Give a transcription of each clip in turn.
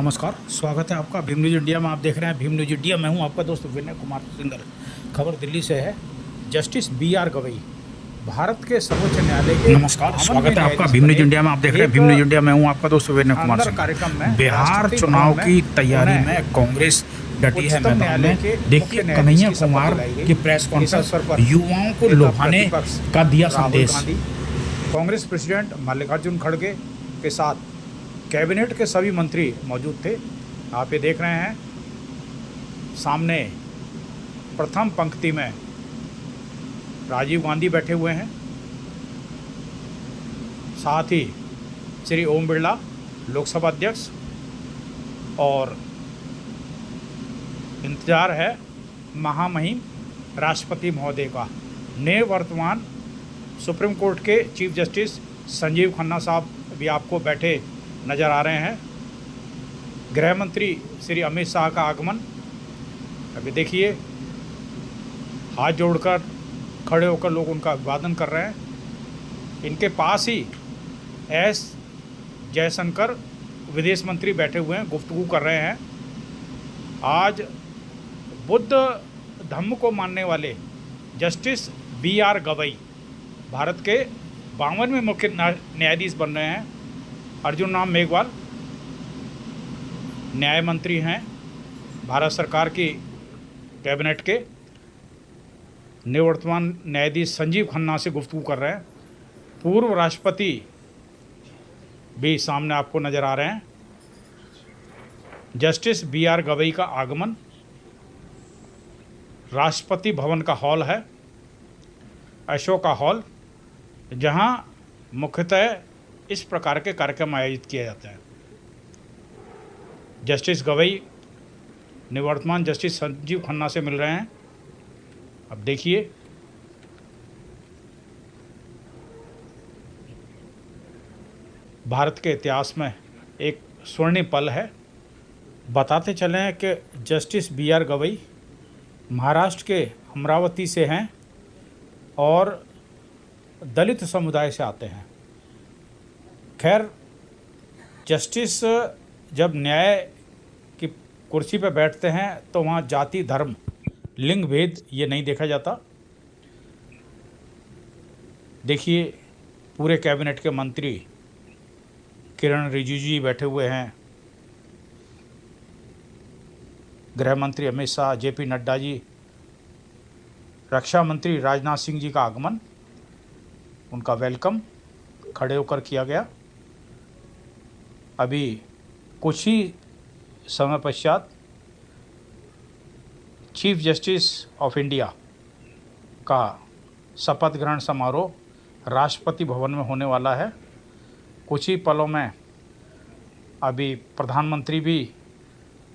नमस्कार, स्वागत है आपका भीम न्यूज इंडिया में। आप देख रहे हैं भीम न्यूज इंडिया। मैं हूं आपका दोस्त विनय कुमार सिंगर। खबर दिल्ली से है। Justice B R. गवई भारत के सर्वोच्च न्यायालय के नमस्कार, स्वागत है आपका भीम न्यूज इंडिया में। आप देख रहे हैं भीम न्यूज इंडिया। मैं हूं आपका दोस्त विनय कुमार सिंगर। बिहार चुनाव की तैयारी में कांग्रेस डटी है मैदान में। देखिए, कन्हैया कुमार की प्रेस कॉन्फ्रेंस युवाओं को लुभाने का दिया संदेश। कांग्रेस प्रेसिडेंट मल्लिकार्जुन खड़गे के साथ कैबिनेट के सभी मंत्री मौजूद थे। आप ये देख रहे हैं सामने प्रथम पंक्ति में राजीव गांधी बैठे हुए हैं, साथ ही श्री ओम बिरला लोकसभा अध्यक्ष, और इंतजार है महामहिम राष्ट्रपति महोदय का। निवर्तमान सुप्रीम कोर्ट के चीफ जस्टिस संजीव खन्ना साहब भी आपको बैठे नज़र आ रहे हैं। गृह मंत्री श्री अमित शाह का आगमन। अभी देखिए, हाथ जोड़कर खड़े होकर लोग उनका अभिवादन कर रहे हैं। इनके पास ही एस जयशंकर विदेश मंत्री बैठे हुए हैं, गुफ्तगू कर रहे हैं। आज बुद्ध धम्म को मानने वाले जस्टिस बी.आर. गवई भारत के 52वें मुख्य न्यायाधीश बन रहे हैं। अर्जुन राम मेघवाल न्याय मंत्री हैं भारत सरकार की कैबिनेट के। निवर्तमान न्यायाधीश संजीव खन्ना से गुफ्तगू कर रहे हैं। पूर्व राष्ट्रपति भी सामने आपको नज़र आ रहे हैं। Justice B R. गवई का आगमन राष्ट्रपति भवन का हॉल है, अशोका हॉल, जहां मुख्यतः इस प्रकार के कार्यक्रम आयोजित किए जाते हैं। जस्टिस गवई निवर्तमान जस्टिस संजीव खन्ना से मिल रहे हैं। अब देखिए, भारत के इतिहास में एक स्वर्णिम पल है। बताते चलें कि जस्टिस बी.आर. गवई महाराष्ट्र के अमरावती से हैं और दलित समुदाय से आते हैं। खैर, जस्टिस जब न्याय की कुर्सी पर बैठते हैं तो वहाँ जाति, धर्म, लिंग भेद ये नहीं देखा जाता। देखिए, पूरे कैबिनेट के मंत्री किरण रिजिजू जी बैठे हुए हैं, गृह मंत्री अमित शाह, जेपी नड्डा जी, रक्षा मंत्री राजनाथ सिंह जी का आगमन, उनका वेलकम खड़े होकर किया गया। अभी कुछ ही समय पश्चात चीफ जस्टिस ऑफ इंडिया का शपथ ग्रहण समारोह राष्ट्रपति भवन में होने वाला है। कुछ ही पलों में अभी प्रधानमंत्री भी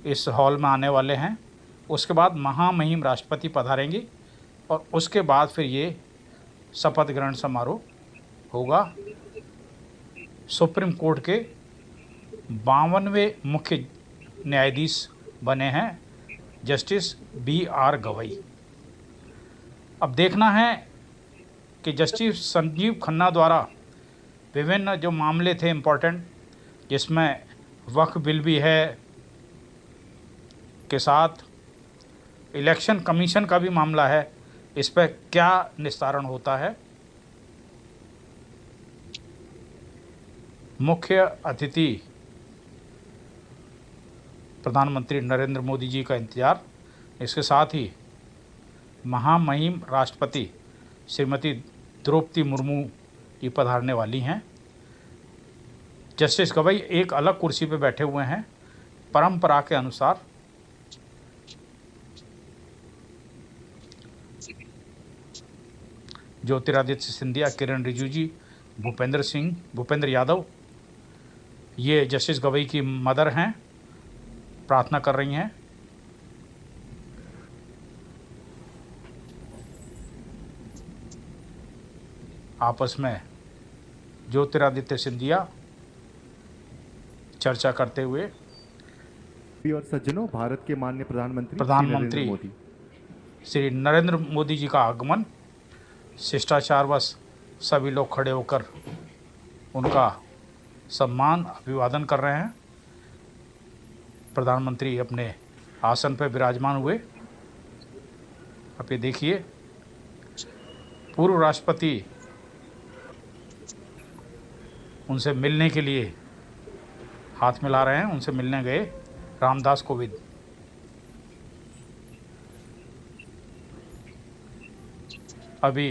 इस हॉल में आने वाले हैं। उसके बाद महामहिम राष्ट्रपति पधारेंगे और उसके बाद फिर ये शपथ ग्रहण समारोह होगा। सुप्रीम कोर्ट के 52वें मुख्य न्यायाधीश बने हैं जस्टिस बी.आर. गवई। अब देखना है कि जस्टिस संजीव खन्ना द्वारा विभिन्न जो मामले थे इम्पोर्टेंट, जिसमें वक्फ बिल भी है, के साथ इलेक्शन कमीशन का भी मामला है, इस पर क्या निस्तारण होता है। मुख्य अतिथि प्रधानमंत्री नरेंद्र मोदी जी का इंतज़ार। इसके साथ ही महामहिम राष्ट्रपति श्रीमती द्रौपदी मुर्मू जी पधारने वाली हैं। जस्टिस गवई एक अलग कुर्सी पर बैठे हुए हैं परंपरा के अनुसार। ज्योतिरादित्य सिंधिया, किरण रिजिजू जी, भूपेंद्र यादव, ये जस्टिस गवई की मदर हैं, प्रार्थना कर रही हैं। आपस में ज्योतिरादित्य सिंधिया चर्चा करते हुए। और सज्जनों, भारत के माननीय प्रधानमंत्री श्री नरेंद्र मोदी जी का आगमन। शिष्टाचारवश सभी लोग खड़े होकर उनका सम्मान अभिवादन कर रहे हैं। प्रधानमंत्री अपने आसन पर विराजमान हुए। अब ये देखिए, पूर्व राष्ट्रपति उनसे मिलने के लिए हाथ मिला रहे हैं। उनसे मिलने गए रामदास कोविंद। अभी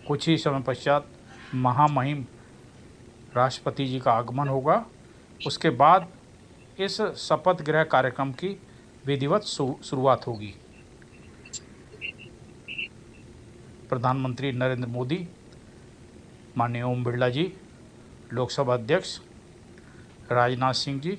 कुछ ही समय पश्चात महामहिम राष्ट्रपति जी का आगमन होगा। उसके बाद इस शपथ ग्रहण कार्यक्रम की विधिवत शुरुआत होगी। प्रधानमंत्री नरेंद्र मोदी, माननीय ओम बिरला जी, लोकसभा अध्यक्ष राजनाथ सिंह जी,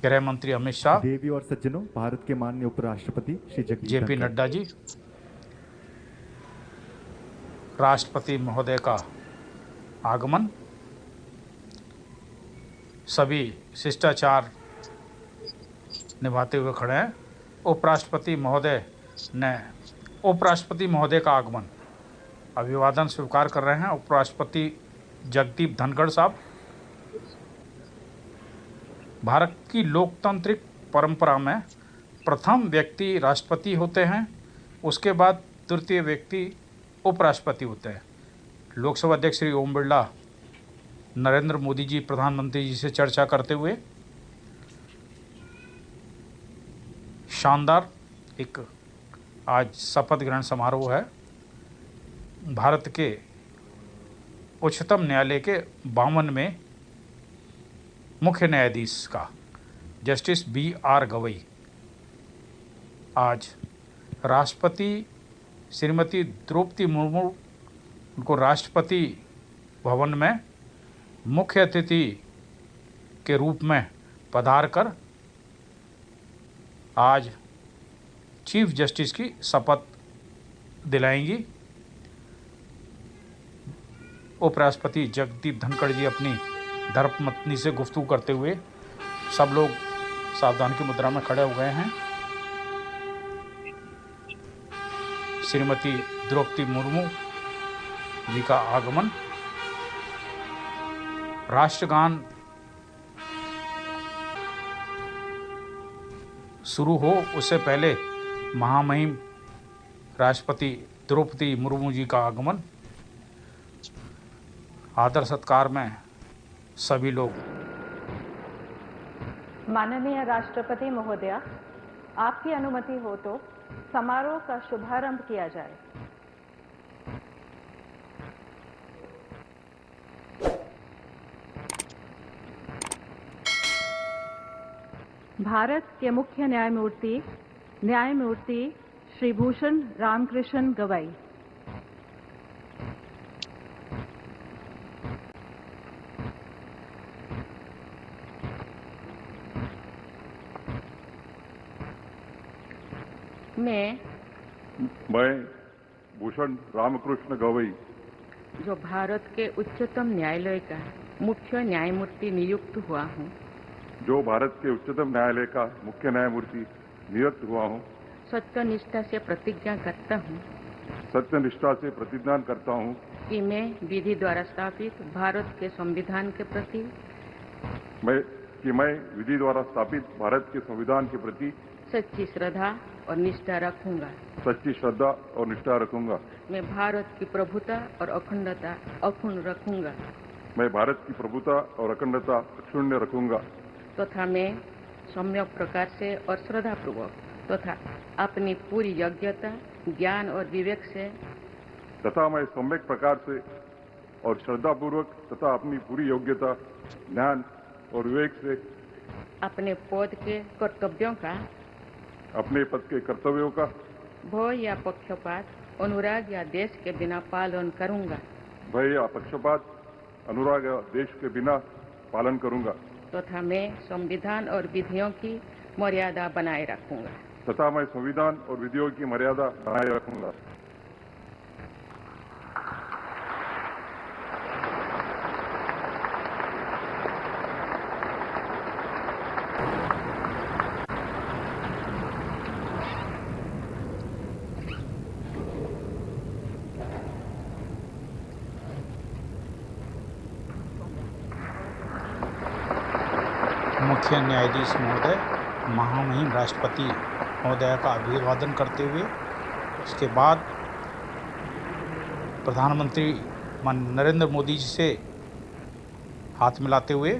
गृह मंत्री अमित शाह, देवी और सज्जनों, भारत के माननीय उपराष्ट्रपति श्री जगदीप जेपी नड्डा जी, राष्ट्रपति महोदय का आगमन, सभी शिष्टाचार निभाते हुए खड़े हैं। उपराष्ट्रपति महोदय का आगमन, अभिवादन स्वीकार कर रहे हैं उपराष्ट्रपति जगदीप धनखड़ साहब। भारत की लोकतांत्रिक परंपरा में प्रथम व्यक्ति राष्ट्रपति होते हैं, उसके बाद तृतीय व्यक्ति उपराष्ट्रपति होते हैं। लोकसभा अध्यक्ष श्री ओम बिरला नरेंद्र मोदी जी प्रधानमंत्री जी से चर्चा करते हुए शानदार एक आज शपथ ग्रहण समारोह है। भारत के उच्चतम न्यायालय के 52वें मुख्य न्यायाधीश का जस्टिस B.R. गवई आज राष्ट्रपति श्रीमती द्रौपदी मुर्मू उनको राष्ट्रपति भवन में मुख्य अतिथि के रूप में पधार कर आज चीफ जस्टिस की शपथ दिलाएंगी। उपराष्ट्रपति जगदीप धनखड़ जी अपनी धर्मपत्नी से गुफ्तगू करते हुए, सब लोग सावधान की मुद्रा में खड़े हो गए हैं। श्रीमती द्रौपदी मुर्मू जी का आगमन, राष्ट्रगान शुरू हो उससे पहले महामहिम राष्ट्रपति द्रौपदी मुर्मू जी का आगमन, आदर सत्कार में सभी लोग। माननीय राष्ट्रपति महोदया, आपकी अनुमति हो तो समारोह का शुभारंभ किया जाए। भारत के मुख्य न्यायमूर्ति श्री भूषण रामकृष्ण गवई। मैं भूषण रामकृष्ण गवई, जो भारत के उच्चतम न्यायालय का मुख्य न्यायमूर्ति नियुक्त हुआ हूँ, जो भारत के उच्चतम न्यायालय का मुख्य न्यायमूर्ति नियुक्त हुआ हूँ, सत्यनिष्ठा से प्रतिज्ञा करता हूँ कि मैं विधि द्वारा स्थापित भारत के संविधान के प्रति सच्ची श्रद्धा और निष्ठा रखूंगा। मैं भारत की प्रभुता और अखंडता अक्षुण्ण रखूंगा। तथा मैं सम्यक प्रकार से और श्रद्धापूर्वक तथा अपनी पूरी योग्यता, ज्ञान और विवेक से अपने पद के कर्तव्यों का भय या पक्षपात, अनुराग या देश के बिना पालन करूंगा। तथा मैं संविधान और विधियों की मर्यादा बनाए रखूंगा। मुख्य न्यायाधीश महोदय महामहिम राष्ट्रपति महोदय का अभिवादन करते हुए उसके बाद प्रधानमंत्री नरेंद्र मोदी जी से हाथ मिलाते हुए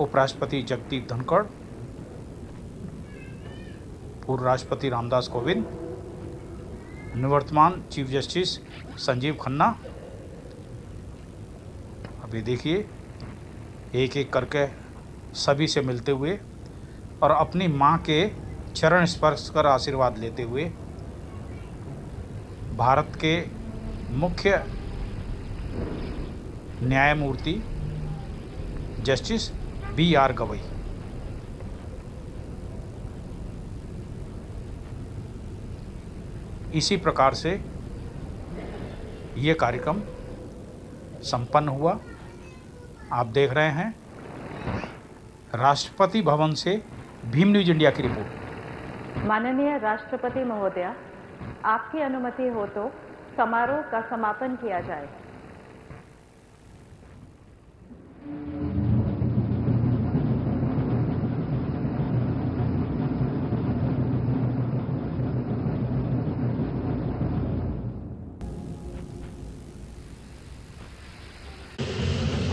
उपराष्ट्रपति जगदीप धनखड़, पूर्व राष्ट्रपति रामदास कोविंद, निवर्तमान चीफ जस्टिस संजीव खन्ना, अभी देखिए एक एक करके सभी से मिलते हुए और अपनी मां के चरण स्पर्श कर आशीर्वाद लेते हुए भारत के मुख्य न्यायमूर्ति जस्टिस B.R. गवई इसी प्रकार से ये कार्यक्रम संपन्न हुआ। आप देख रहे हैं राष्ट्रपति भवन से भीम न्यूज इंडिया की रिपोर्ट। माननीय राष्ट्रपति महोदया, आपकी अनुमति हो तो समारोह का समापन किया जाए।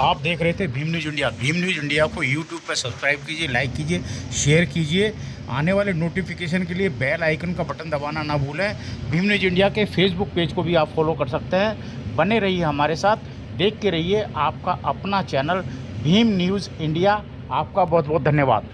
आप देख रहे थे Bhim news India. Bhim news India को यूट्यूब पर सब्सक्राइब कीजिए, लाइक कीजिए, शेयर कीजिए। आने वाले नोटिफिकेशन के लिए बेल आइकन का बटन दबाना ना भूलें। भीम न्यूज इंडिया के फेसबुक पेज को भी आप फॉलो कर सकते हैं। बने रहिए हमारे साथ, देखते रहिए आपका अपना चैनल भीम न्यूज़ इंडिया। आपका बहुत बहुत धन्यवाद।